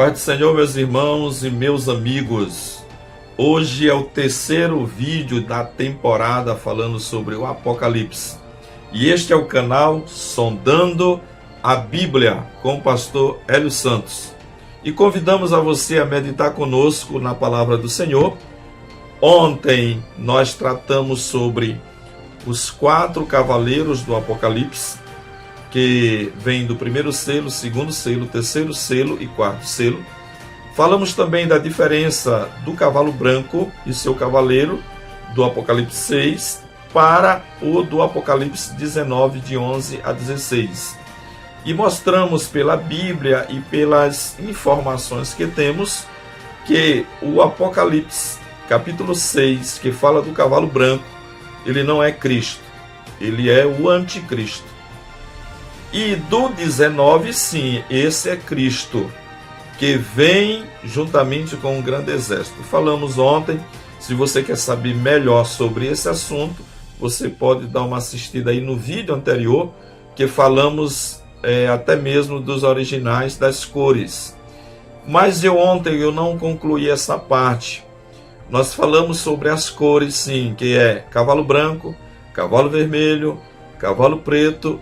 Paz do Senhor, meus irmãos e meus amigos. Hoje é o terceiro vídeo da temporada falando sobre o Apocalipse. E este é o canal Sondando a Bíblia com o pastor Hélio Santos. E convidamos a você a meditar conosco na palavra do Senhor. Ontem nós tratamos sobre os 4 cavaleiros do Apocalipse, que vem do primeiro selo, segundo selo, terceiro selo e quarto selo. Falamos também da diferença do cavalo branco e seu cavaleiro, do Apocalipse 6, para o do Apocalipse 19, de 11 a 16. E mostramos pela Bíblia e pelas informações que temos que o Apocalipse, capítulo 6, que fala do cavalo branco, ele não é Cristo, ele é o anticristo. E do 19, sim, esse é Cristo, que vem juntamente com um grande exército. Falamos ontem, se você quer saber melhor sobre esse assunto, você pode dar uma assistida aí no vídeo anterior, que falamos até mesmo dos originais das cores. Mas ontem eu não concluí essa parte. Nós falamos sobre as cores, sim, que é cavalo branco, cavalo vermelho, cavalo preto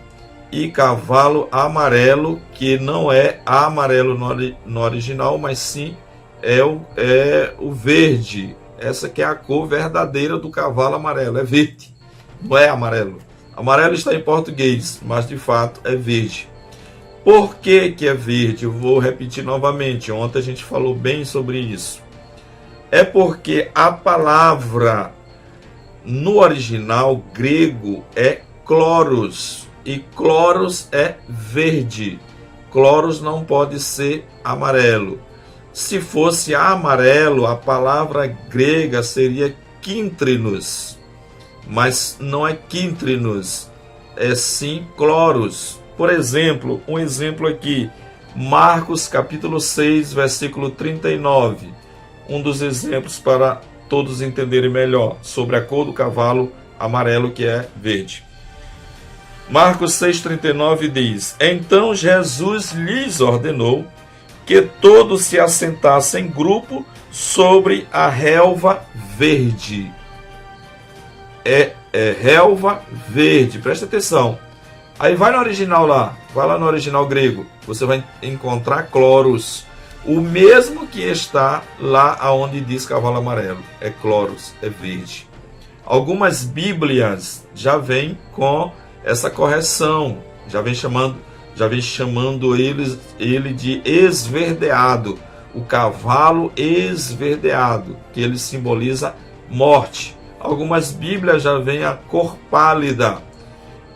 e cavalo amarelo, que não é amarelo no original, mas sim é o verde. Essa que é a cor verdadeira do cavalo amarelo, é verde, não é amarelo. Amarelo está em português, mas de fato é verde. Por que é verde? Eu vou repetir novamente, ontem a gente falou bem sobre isso. É porque a palavra no original grego é chloros, e chloros é verde. Chloros não pode ser amarelo. Se fosse amarelo, a palavra grega seria quintrinos, mas não é quintrinos, é sim chloros. Por exemplo, um exemplo aqui, Marcos capítulo 6, versículo 39. Um dos exemplos para todos entenderem melhor sobre a cor do cavalo amarelo, que é verde. Marcos 6,39 diz: Então Jesus lhes ordenou que todos se assentassem em grupo sobre a relva verde. É relva verde, presta atenção. Aí vai no original lá, vai lá no original grego, você vai encontrar chloros, o mesmo que está lá onde diz cavalo amarelo, é chloros, é verde. Algumas bíblias já vêm com essa correção, já vem chamando ele de esverdeado, o cavalo esverdeado, que ele simboliza morte. Algumas bíblias já vêm a cor pálida.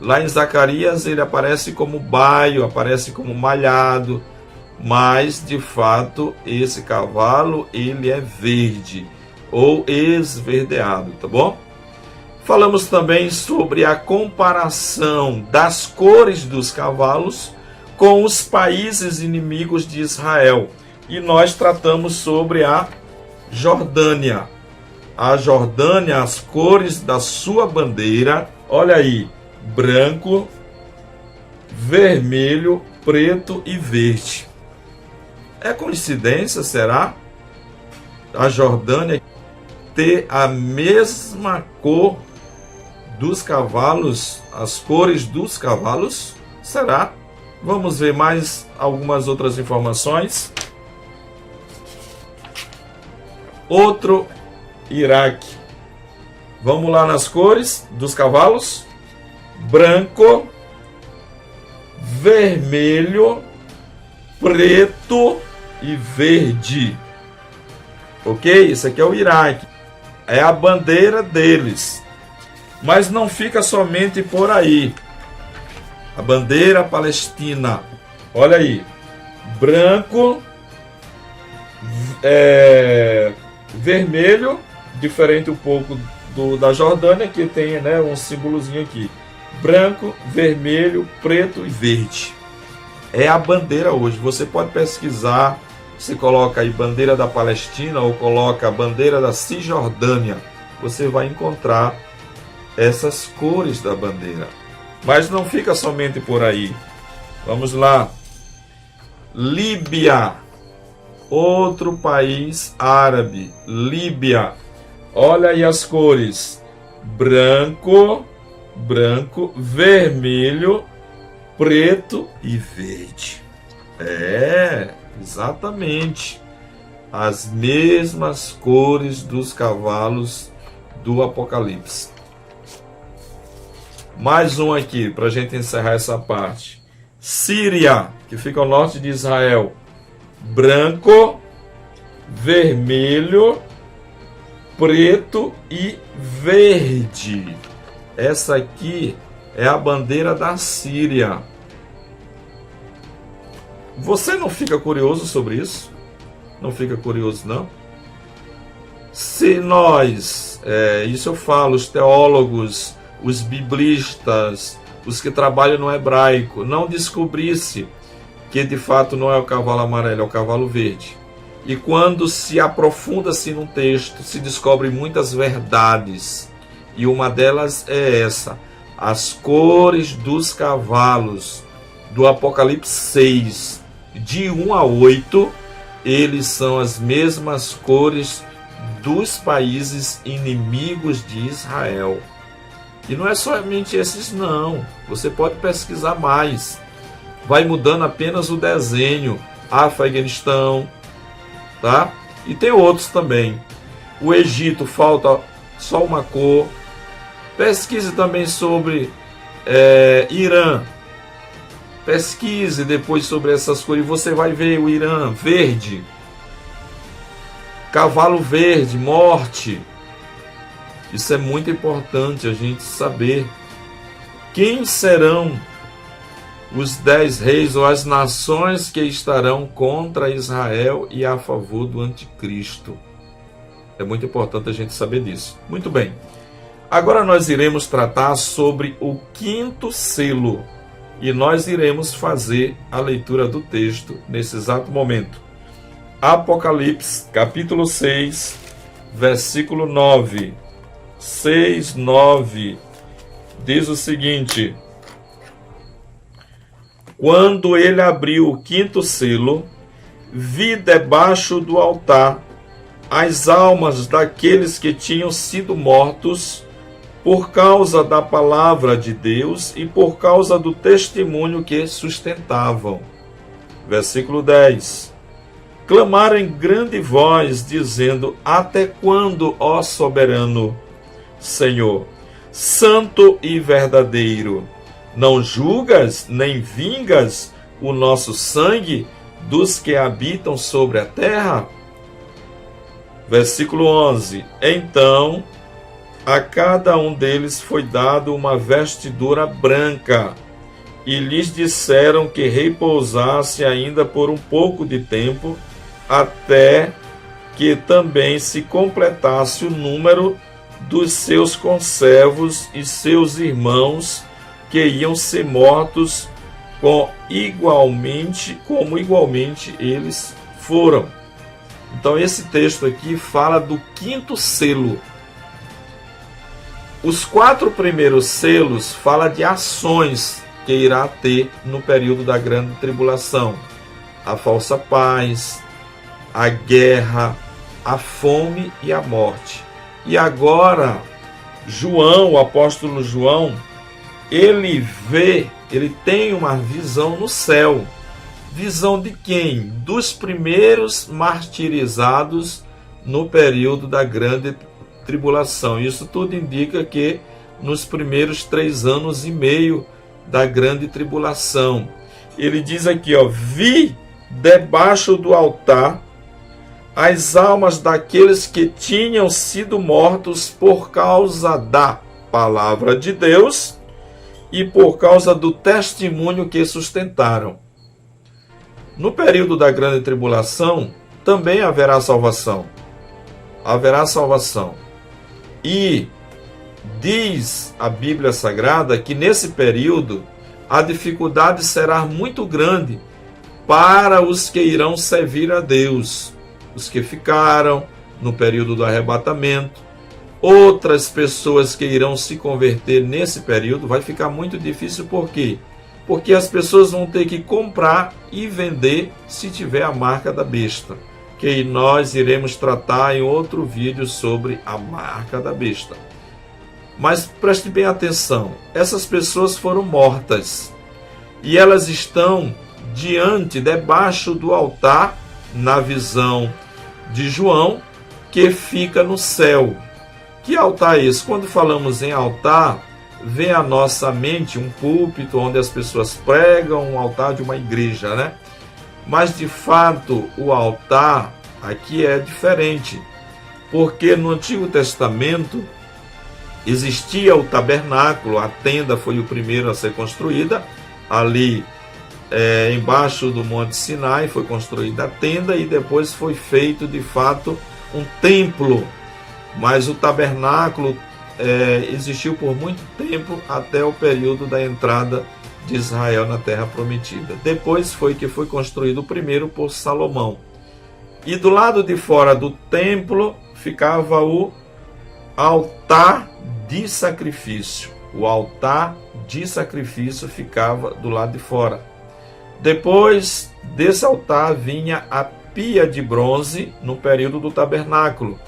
Lá em Zacarias ele aparece como baio, aparece como malhado, mas de fato esse cavalo ele é verde ou esverdeado, tá bom? Falamos também sobre a comparação das cores dos cavalos com os países inimigos de Israel. E nós tratamos sobre a Jordânia. A Jordânia, as cores da sua bandeira, olha aí, branco, vermelho, preto e verde. É coincidência, será? A Jordânia ter a mesma cor dos cavalos, as cores dos cavalos? Será? Vamos ver mais algumas outras informações. Outro Iraque. Vamos lá nas cores dos cavalos: branco, vermelho, preto e verde. Ok? Isso aqui é o Iraque. É a bandeira deles. Mas não fica somente por aí. A bandeira palestina, olha aí, branco, vermelho, diferente um pouco da Jordânia, que tem, né, um símbolozinho aqui. Branco, vermelho, preto e verde. É a bandeira hoje. Você pode pesquisar, você coloca aí bandeira da Palestina ou coloca a bandeira da Cisjordânia. Você vai encontrar essas cores da bandeira. Mas não fica somente por aí. Vamos lá. Líbia. outro país árabe, Líbia. Olha aí as cores: branco, vermelho, preto e verde. Exatamente as mesmas cores dos cavalos do Apocalipse. Mais um aqui para a gente encerrar essa parte. Síria, que fica ao norte de Israel, branco, vermelho, preto e verde. Essa aqui é a bandeira da Síria. Você não fica curioso sobre isso? Não fica curioso, não? Se nós, isso eu falo, os teólogos, os biblistas, os que trabalham no hebraico, não descobrisse que de fato não é o cavalo amarelo, é o cavalo verde. E quando se aprofunda-se num texto, se descobre muitas verdades. E uma delas é essa: as cores dos cavalos do Apocalipse 6, de 1 a 8, eles são as mesmas cores dos países inimigos de Israel. E não é somente esses não, você pode pesquisar mais. Vai mudando apenas o desenho. Afeganistão, tá? E tem outros também. O Egito falta só uma cor. Pesquise também sobre Irã. Pesquise depois sobre essas cores e você vai ver o Irã verde. Cavalo verde, morte. Isso é muito importante a gente saber. Quem serão os 10 reis ou as nações que estarão contra Israel e a favor do anticristo? É muito importante a gente saber disso. Muito bem. Agora nós iremos tratar sobre o 5º selo. E nós iremos fazer a leitura do texto nesse exato momento. Apocalipse, capítulo 6, versículo 9. 6, 9. Diz o seguinte: quando ele abriu o 5º selo, vi debaixo do altar as almas daqueles que tinham sido mortos por causa da palavra de Deus e por causa do testemunho que sustentavam. Versículo 10. Clamaram em grande voz, dizendo: até quando, ó soberano Senhor, santo e verdadeiro, não julgas nem vingas o nosso sangue dos que habitam sobre a terra? Versículo 11. Então a cada um deles foi dado uma vestidura branca, e lhes disseram que repousasse ainda por um pouco de tempo, até que também se completasse o número dos seus conservos e seus irmãos que iam ser mortos como igualmente eles foram. Então esse texto aqui fala do 5º selo. Os 4 primeiros selos falam de ações que irá ter no período da grande tribulação: a falsa paz, a guerra, a fome e a morte. E agora, João, o apóstolo João, ele tem uma visão no céu. Visão de quem? Dos primeiros martirizados no período da grande tribulação. Isso tudo indica que nos primeiros 3 anos e meio da grande tribulação. Ele diz aqui, vi debaixo do altar as almas daqueles que tinham sido mortos por causa da palavra de Deus e por causa do testemunho que sustentaram. No período da grande tribulação também haverá salvação. Haverá salvação. E diz a Bíblia Sagrada que nesse período a dificuldade será muito grande para os que irão servir a Deus, os que ficaram no período do arrebatamento. Outras pessoas que irão se converter nesse período vai ficar muito difícil. Por quê? Porque as pessoas vão ter que comprar e vender se tiver a marca da besta. que nós iremos tratar em outro vídeo sobre a marca da besta. Mas preste bem atenção, essas pessoas foram mortas e elas estão debaixo do altar, na visão de João, que fica no céu. Que altar é esse? Quando falamos em altar, vem à nossa mente um púlpito onde as pessoas pregam, um altar de uma igreja, né? Mas de fato o altar aqui é diferente, porque no Antigo Testamento existia o tabernáculo, a tenda foi o primeiro a ser construída, ali embaixo do Monte Sinai foi construída a tenda e depois foi feito de fato um templo, mas o tabernáculo existiu por muito tempo até o período da entrada de Israel na Terra Prometida. Depois foi construído o primeiro por Salomão. E do lado de fora do templo ficava o altar de sacrifício. O altar de sacrifício ficava do lado de fora. Depois desse altar vinha a pia de bronze no período do tabernáculo.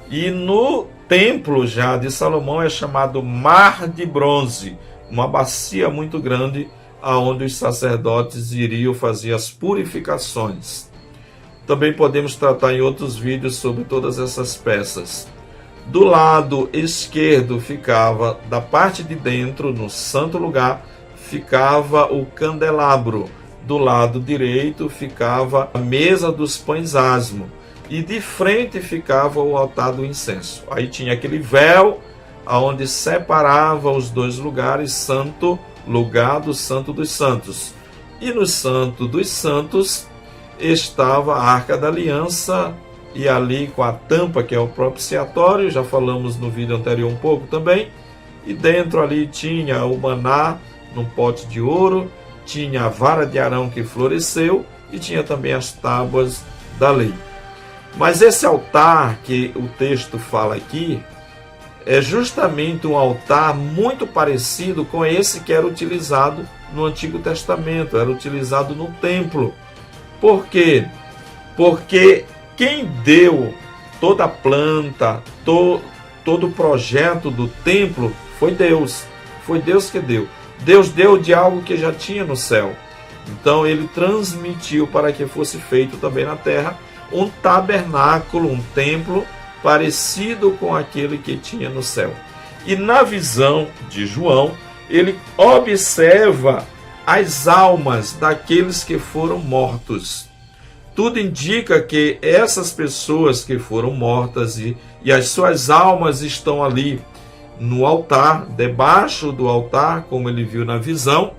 E no templo já de Salomão é chamado Mar de Bronze, uma bacia muito grande aonde os sacerdotes iriam fazer as purificações. Também podemos tratar em outros vídeos sobre todas essas peças. Do lado esquerdo ficava, da parte de dentro, no santo lugar, ficava o candelabro. Do lado direito ficava a mesa dos pães asmo. E de frente ficava o altar do incenso. Aí tinha aquele véu onde separava os dois lugares, santo lugar do Santo dos Santos. E no Santo dos Santos estava a Arca da Aliança, e ali com a tampa, que é o propiciatório, já falamos no vídeo anterior um pouco também, e dentro ali tinha o maná num pote de ouro, tinha a vara de Arão que floresceu, e tinha também as tábuas da lei. Mas esse altar que o texto fala aqui, é justamente um altar muito parecido com esse que era utilizado no Antigo Testamento, era utilizado no templo. Por quê? Porque quem deu toda a planta, todo o projeto do templo foi Deus. Foi Deus que deu. Deus deu de algo que já tinha no céu. Então ele transmitiu para que fosse feito também na terra um tabernáculo, um templo parecido com aquele que tinha no céu. E na visão de João, ele observa as almas daqueles que foram mortos. Tudo indica que essas pessoas que foram mortas e as suas almas estão ali no altar, debaixo do altar, como ele viu na visão.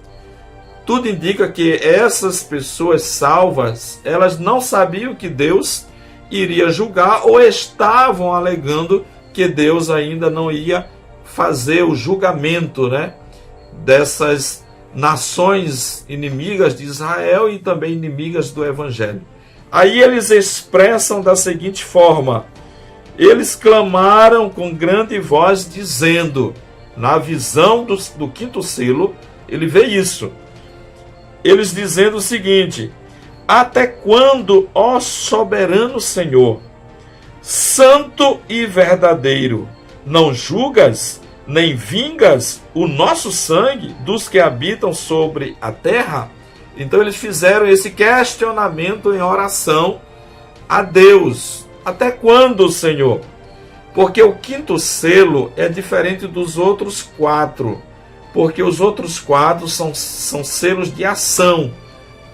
Tudo indica que essas pessoas salvas, elas não sabiam que Deus iria julgar, ou estavam alegando que Deus ainda não ia fazer o julgamento, né, dessas nações inimigas de Israel e também inimigas do Evangelho. Aí eles expressam da seguinte forma: eles clamaram com grande voz dizendo, na visão do quinto selo, ele vê isso, eles dizendo o seguinte: até quando, ó soberano Senhor, santo e verdadeiro, não julgas, nem vingas o nosso sangue dos que habitam sobre a terra? Então eles fizeram esse questionamento em oração a Deus. Até quando, Senhor? Porque o quinto selo é diferente dos outros quatro, porque os outros quatro são selos de ação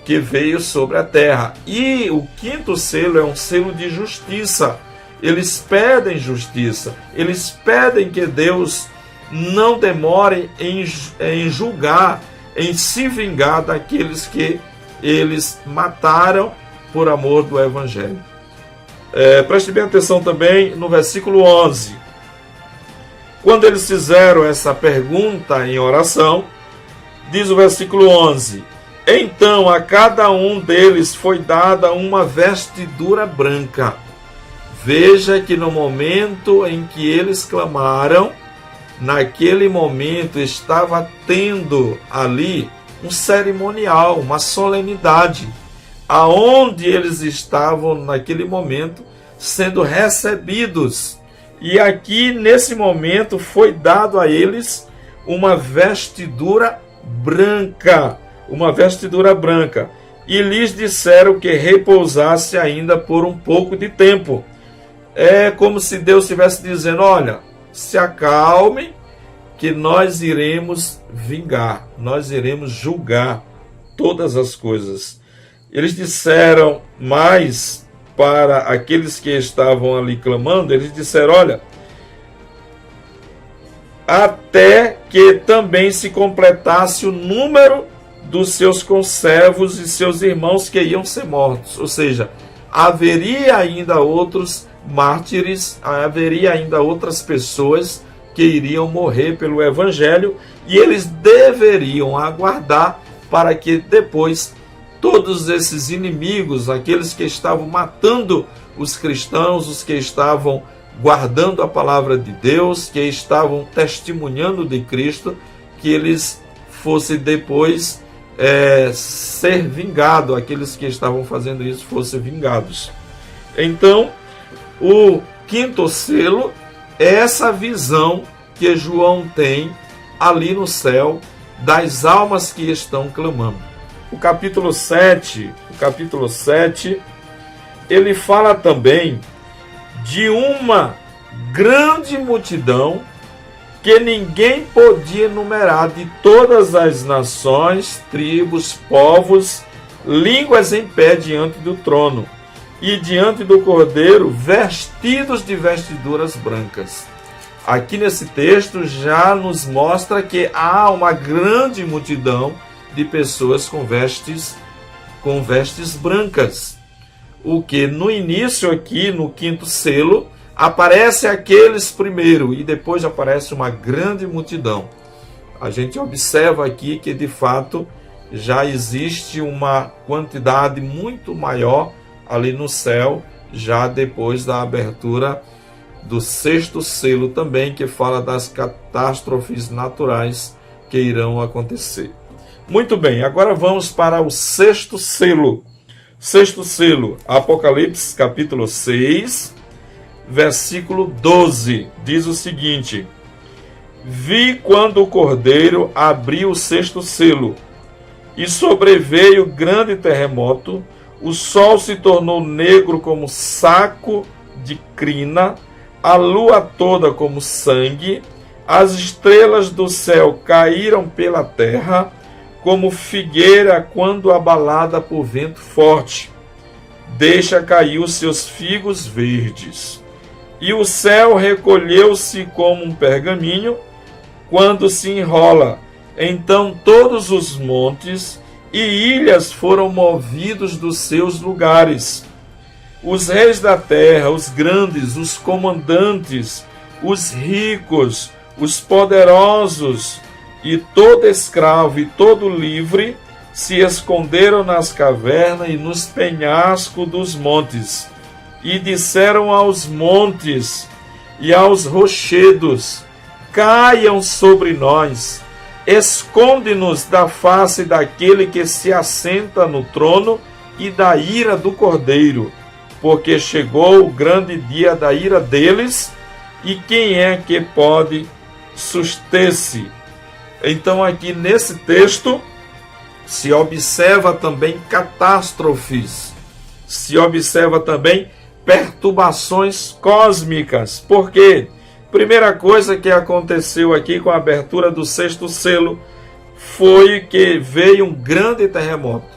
que veio sobre a terra. E o quinto selo é um selo de justiça. Eles pedem justiça. Eles pedem que Deus não demore em julgar, em se vingar daqueles que eles mataram por amor do Evangelho. Preste bem atenção também no versículo 11. Quando eles fizeram essa pergunta em oração, diz o versículo 11: então a cada um deles foi dada uma vestidura branca. Veja que no momento em que eles clamaram, naquele momento estava tendo ali um cerimonial, uma solenidade. aonde eles estavam naquele momento sendo recebidos. E aqui nesse momento foi dado a eles uma vestidura branca, e lhes disseram que repousasse ainda por um pouco de tempo. É como se Deus estivesse dizendo: olha, se acalmem, que nós iremos vingar, nós iremos julgar todas as coisas. Eles disseram mais para aqueles que estavam ali clamando, eles disseram: olha, até que também se completasse o número dos seus conservos e seus irmãos que iam ser mortos. Ou seja, haveria ainda outros mártires, haveria ainda outras pessoas que iriam morrer pelo Evangelho, e eles deveriam aguardar para que depois todos esses inimigos, aqueles que estavam matando os cristãos, os que estavam guardando a palavra de Deus, que estavam testemunhando de Cristo, que eles fossem depois ser vingados, aqueles que estavam fazendo isso fossem vingados. Então, o quinto selo é essa visão que João tem ali no céu das almas que estão clamando. O capítulo 7, ele fala também de uma grande multidão que ninguém podia enumerar, de todas as nações, tribos, povos, línguas, em pé diante do trono e diante do Cordeiro, vestidos de vestiduras brancas. Aqui nesse texto já nos mostra que há uma grande multidão de pessoas com vestes brancas. O que no início aqui, no quinto selo, aparece aqueles primeiro e depois aparece uma grande multidão. A gente observa aqui que de fato já existe uma quantidade muito maior ali no céu, já depois da abertura do sexto selo também, que fala das catástrofes naturais que irão acontecer. Muito bem, agora vamos para o sexto selo. Sexto selo, Apocalipse capítulo 6, versículo 12, diz o seguinte: vi quando o Cordeiro abriu o sexto selo, e sobreveio grande terremoto, o sol se tornou negro como saco de crina, a lua toda como sangue, as estrelas do céu caíram pela terra, como figueira quando abalada por vento forte, deixa cair os seus figos verdes. E o céu recolheu-se como um pergaminho quando se enrola. Então todos os montes e ilhas foram movidos dos seus lugares. Os reis da terra, os grandes, os comandantes, os ricos, os poderosos, e todo escravo e todo livre se esconderam nas cavernas e nos penhascos dos montes, e disseram aos montes e aos rochedos: caiam sobre nós, esconde-nos da face daquele que se assenta no trono e da ira do Cordeiro, porque chegou o grande dia da ira deles, e quem é que pode suster-se? Então aqui nesse texto se observa também catástrofes, se observa também perturbações cósmicas. Por quê? Primeira coisa que aconteceu aqui com a abertura do sexto selo foi que veio um grande terremoto.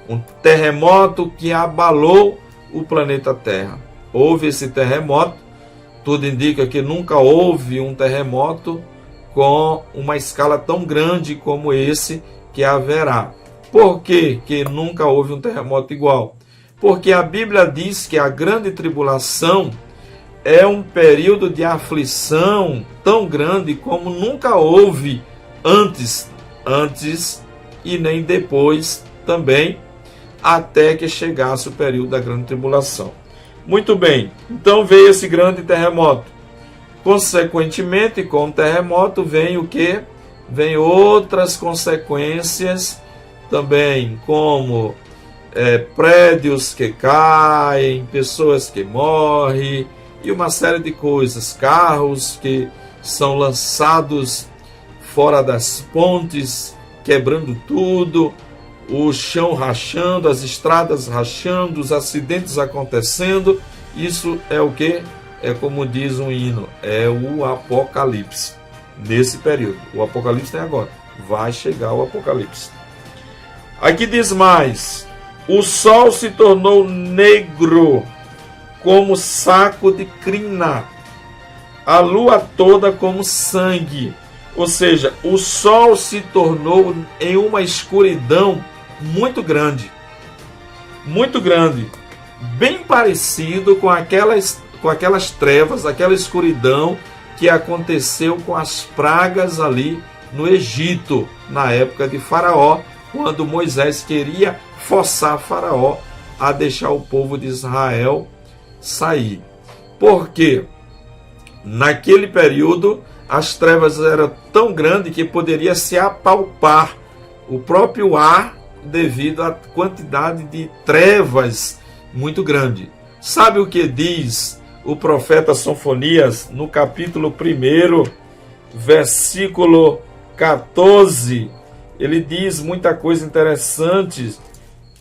Um terremoto que abalou o planeta Terra. Houve esse terremoto, tudo indica que nunca houve um terremoto com uma escala tão grande como esse que haverá. Por que nunca houve um terremoto igual? Porque a Bíblia diz que a grande tribulação é um período de aflição tão grande como nunca houve antes e nem depois também, até que chegasse o período da grande tribulação. Muito bem, então veio esse grande terremoto. Consequentemente, com o terremoto vem o quê? Vem outras consequências também, como prédios que caem, pessoas que morrem e uma série de coisas, carros que são lançados fora das pontes, quebrando tudo, o chão rachando, as estradas rachando, os acidentes acontecendo. Isso é o que? É como diz um hino, é o Apocalipse. Nesse período, o Apocalipse tem agora, vai chegar o Apocalipse. Aqui diz mais: o sol se tornou negro como saco de crina, a lua toda como sangue. Ou seja, o sol se tornou em uma escuridão muito grande, bem parecido com aquelas trevas, aquela escuridão que aconteceu com as pragas ali no Egito, na época de Faraó, quando Moisés queria forçar Faraó a deixar o povo de Israel sair. Porque naquele período as trevas eram tão grandes que poderia se apalpar o próprio ar devido à quantidade de trevas muito grande. Sabe o que diz o profeta Sofonias no capítulo 1, versículo 14? Ele diz muita coisa interessante.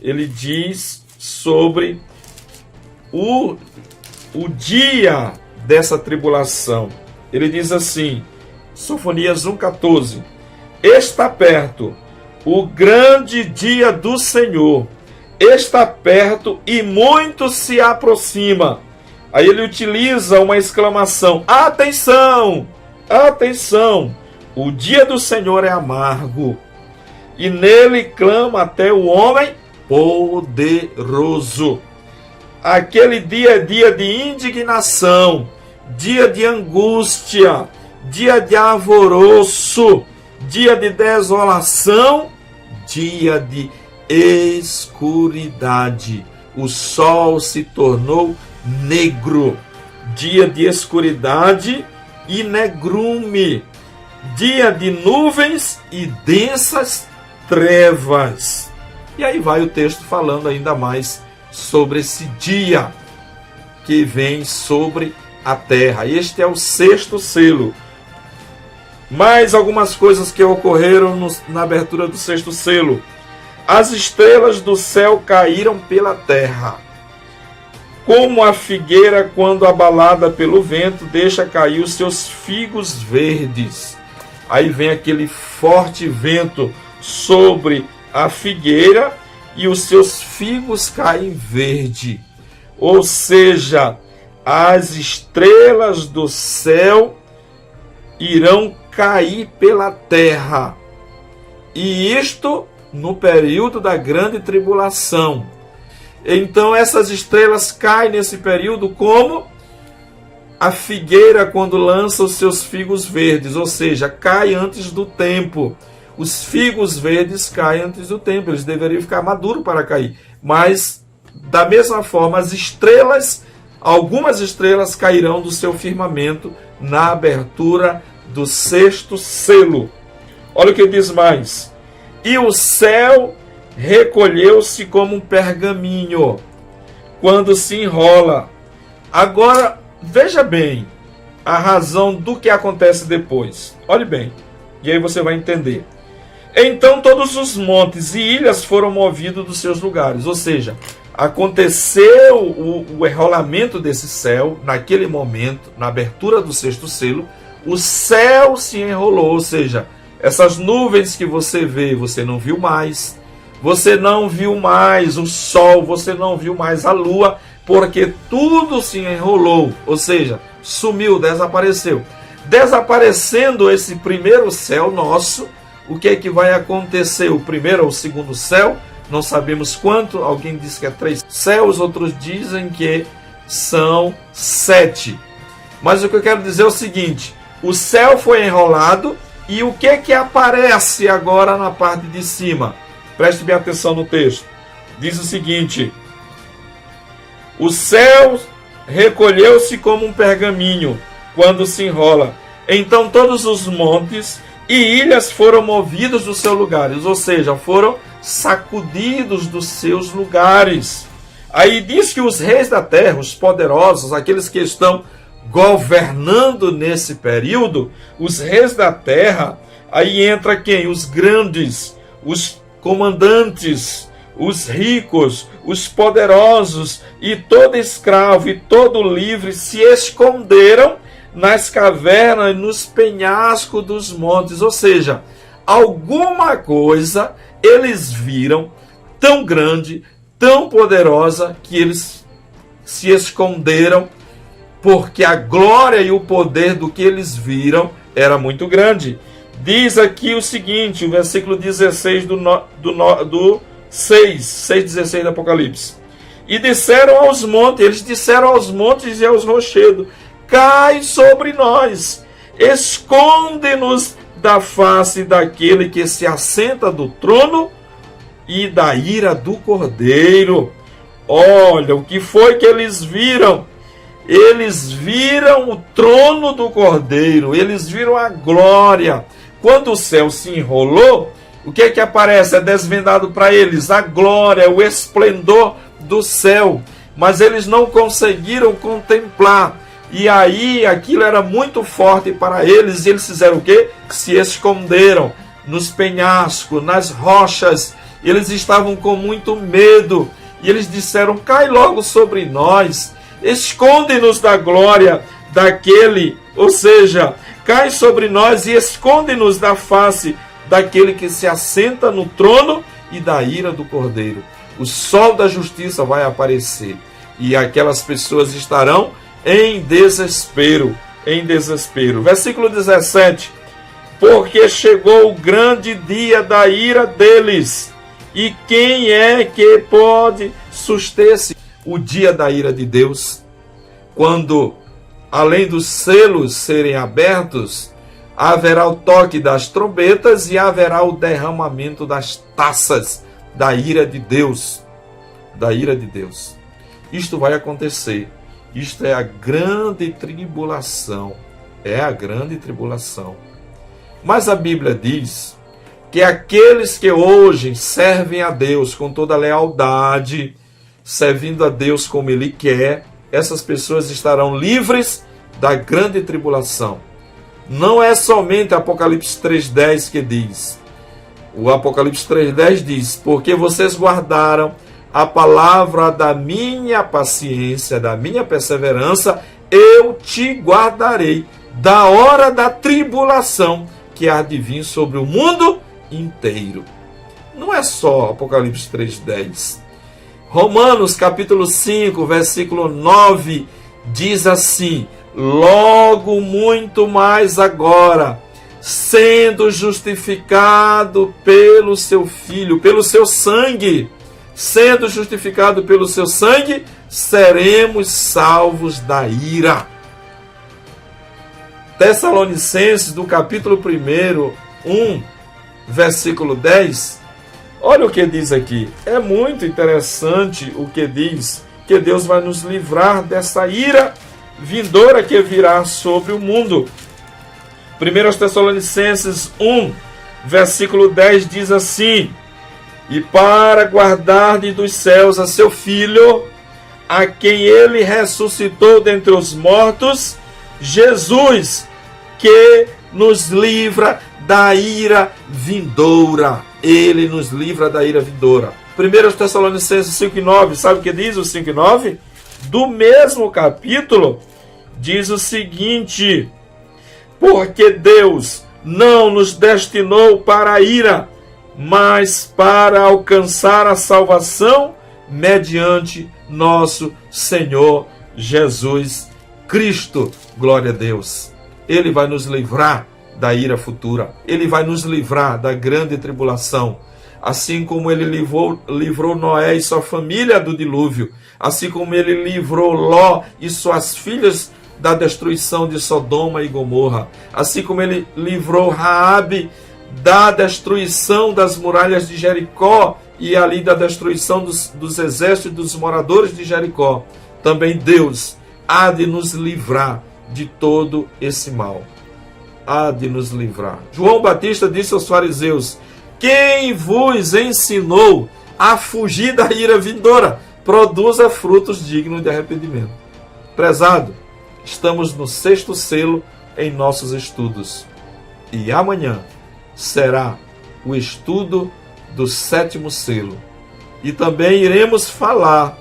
Ele diz sobre o dia dessa tribulação. Ele diz assim, Sofonias 1,14: está perto o grande dia do Senhor, está perto e muito se aproxima. Aí ele utiliza uma exclamação: atenção, atenção, o dia do Senhor é amargo, e nele clama até o homem poderoso. Aquele dia é dia de indignação, dia de angústia, dia de alvoroço, dia de desolação, dia de escuridade. O sol se tornou negro, dia de escuridade e negrume, dia de nuvens e densas trevas. E aí vai o texto falando ainda mais sobre esse dia que vem sobre a terra. Este é o 6º selo. Mais algumas coisas que ocorreram na abertura do 6º selo. As estrelas do céu caíram pela terra, como a figueira quando abalada pelo vento deixa cair os seus figos verdes. Aí vem aquele forte vento sobre a figueira e os seus figos caem verde. Ou seja, as estrelas do céu irão cair pela terra. E isto no período da grande tribulação. Então essas estrelas caem nesse período como a figueira quando lança os seus figos verdes, ou seja, cai antes do tempo. Os figos verdes caem antes do tempo, eles deveriam ficar maduros para cair. Mas, da mesma forma, as estrelas, algumas estrelas cairão do seu firmamento na abertura do 6º selo. Olha o que diz mais. E o céu recolheu-se como um pergaminho quando se enrola. Agora, veja bem a razão do que acontece depois. Olhe bem, e aí você vai entender. Então todos os montes e ilhas foram movidos dos seus lugares. Ou seja, aconteceu o enrolamento desse céu naquele momento, na abertura do 6º selo. O céu se enrolou, ou seja, essas nuvens que você vê, você não viu mais. Você não viu mais o sol, você não viu mais a lua, porque tudo se enrolou, ou seja, sumiu, desapareceu. Desaparecendo esse primeiro céu nosso, o que é que vai acontecer? O primeiro ou o segundo céu, não sabemos quanto, alguém diz que é 3 céus, outros dizem que são 7. Mas o que eu quero dizer é o seguinte, o céu foi enrolado, e o que é que aparece agora na parte de cima? Preste bem atenção no texto. Diz o seguinte: o céu recolheu-se como um pergaminho quando se enrola. Então todos os montes e ilhas foram movidos dos seus lugares, ou seja, foram sacudidos dos seus lugares. Aí diz que os reis da terra, os poderosos, aqueles que estão governando nesse período, os reis da terra, aí entra quem? Os grandes, os comandantes, os ricos, os poderosos, e todo escravo e todo livre se esconderam nas cavernas, nos penhascos dos montes. Ou seja, alguma coisa eles viram tão grande, tão poderosa, que eles se esconderam, porque a glória e o poder do que eles viram era muito grande. Diz aqui o seguinte, o versículo 16 do 6:16 do Apocalipse. E disseram aos montes, eles disseram aos montes e aos rochedos: cai sobre nós, esconde-nos da face daquele que se assenta do trono e da ira do Cordeiro. Olha, o que foi que eles viram? Eles viram o trono do Cordeiro, eles viram a glória. Quando o céu se enrolou, o que é que aparece? É desvendado para eles a glória, o esplendor do céu. Mas eles não conseguiram contemplar. E aí aquilo era muito forte para eles. E eles fizeram o quê? Se esconderam nos penhascos, nas rochas. Eles estavam com muito medo. E eles disseram: cai logo sobre nós, esconde-nos da glória daquele, ou seja, cai sobre nós e esconde-nos da face daquele que se assenta no trono e da ira do Cordeiro. O sol da justiça vai aparecer e aquelas pessoas estarão em desespero, em desespero. Versículo 17: porque chegou o grande dia da ira deles, e quem é que pode suster-se? O dia da ira de Deus, quando, além dos selos serem abertos, haverá o toque das trombetas e haverá o derramamento das taças da ira de Deus. Da ira de Deus. Isto vai acontecer. Isto é a grande tribulação. É a grande tribulação. Mas a Bíblia diz que aqueles que hoje servem a Deus com toda lealdade, servindo a Deus como Ele quer, essas pessoas estarão livres da grande tribulação. Não é somente Apocalipse 3:10 que diz. O Apocalipse 3:10 diz: porque vocês guardaram a palavra da minha paciência, da minha perseverança, eu te guardarei da hora da tribulação que há de vir sobre o mundo inteiro. Não é só Apocalipse 3:10. Romanos capítulo 5, versículo 9, diz assim: logo muito mais agora, sendo justificado pelo seu Filho, pelo seu sangue, sendo justificado pelo seu sangue, seremos salvos da ira. Tessalonicenses, do capítulo 1, versículo 10, olha o que diz aqui. É muito interessante o que diz, que Deus vai nos livrar dessa ira vindoura que virá sobre o mundo. 1 Tessalonicenses 1, versículo 10 diz assim: e para guardar-lhe dos céus a seu Filho, a quem ele ressuscitou dentre os mortos, Jesus, que nos livra da ira vindoura. Ele nos livra da ira vindoura. 1 Tessalonicenses 5:9, sabe o que diz o 5:9? Do mesmo capítulo, diz o seguinte: porque Deus não nos destinou para a ira, mas para alcançar a salvação mediante nosso Senhor Jesus Cristo. Glória a Deus. Ele vai nos livrar da ira futura. Ele vai nos livrar da grande tribulação. Assim como ele livrou Noé e sua família do dilúvio. Assim como ele livrou Ló e suas filhas da destruição de Sodoma e Gomorra. Assim como ele livrou Raabe da destruição das muralhas de Jericó e ali da destruição dos exércitos dos moradores de Jericó. Também Deus há de nos livrar de todo esse mal. Há de nos livrar. João Batista disse aos fariseus: Quem vos ensinou a fugir da ira vindoura? Produza frutos dignos de arrependimento. Prezado, estamos no 6º selo em nossos estudos. E amanhã será o estudo do 7º selo. E também iremos falar,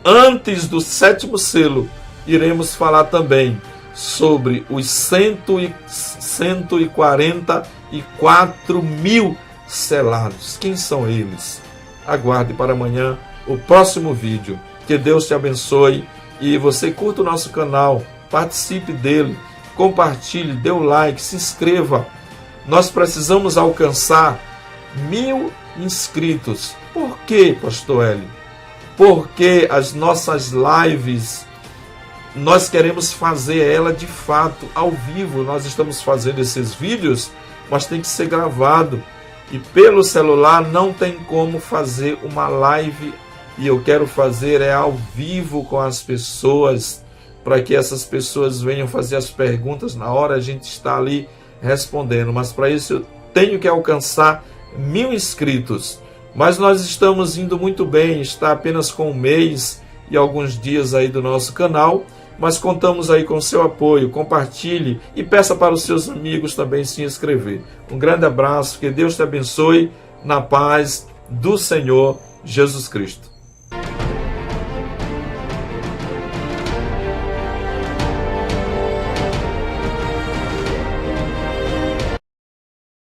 antes do 7º selo, iremos falar também sobre os 144 mil selados. Quem são eles? Aguarde para amanhã o próximo vídeo. Que Deus te abençoe e você curta o nosso canal, participe dele, compartilhe, dê o like, se inscreva. Nós precisamos alcançar 1000 inscritos. Por quê, Pastor Hélio? Porque as nossas lives, nós queremos fazer ela de fato ao vivo. Nós estamos fazendo esses vídeos, mas tem que ser gravado. E pelo celular não tem como fazer uma live. E eu quero fazer ao vivo com as pessoas, para que essas pessoas venham fazer as perguntas na hora, a gente está ali respondendo. Mas para isso eu tenho que alcançar 1000 inscritos. Mas nós estamos indo muito bem, está apenas com um mês e alguns dias aí do nosso canal. Mas contamos aí com o seu apoio, compartilhe e peça para os seus amigos também se inscrever. Um grande abraço, que Deus te abençoe na paz do Senhor Jesus Cristo.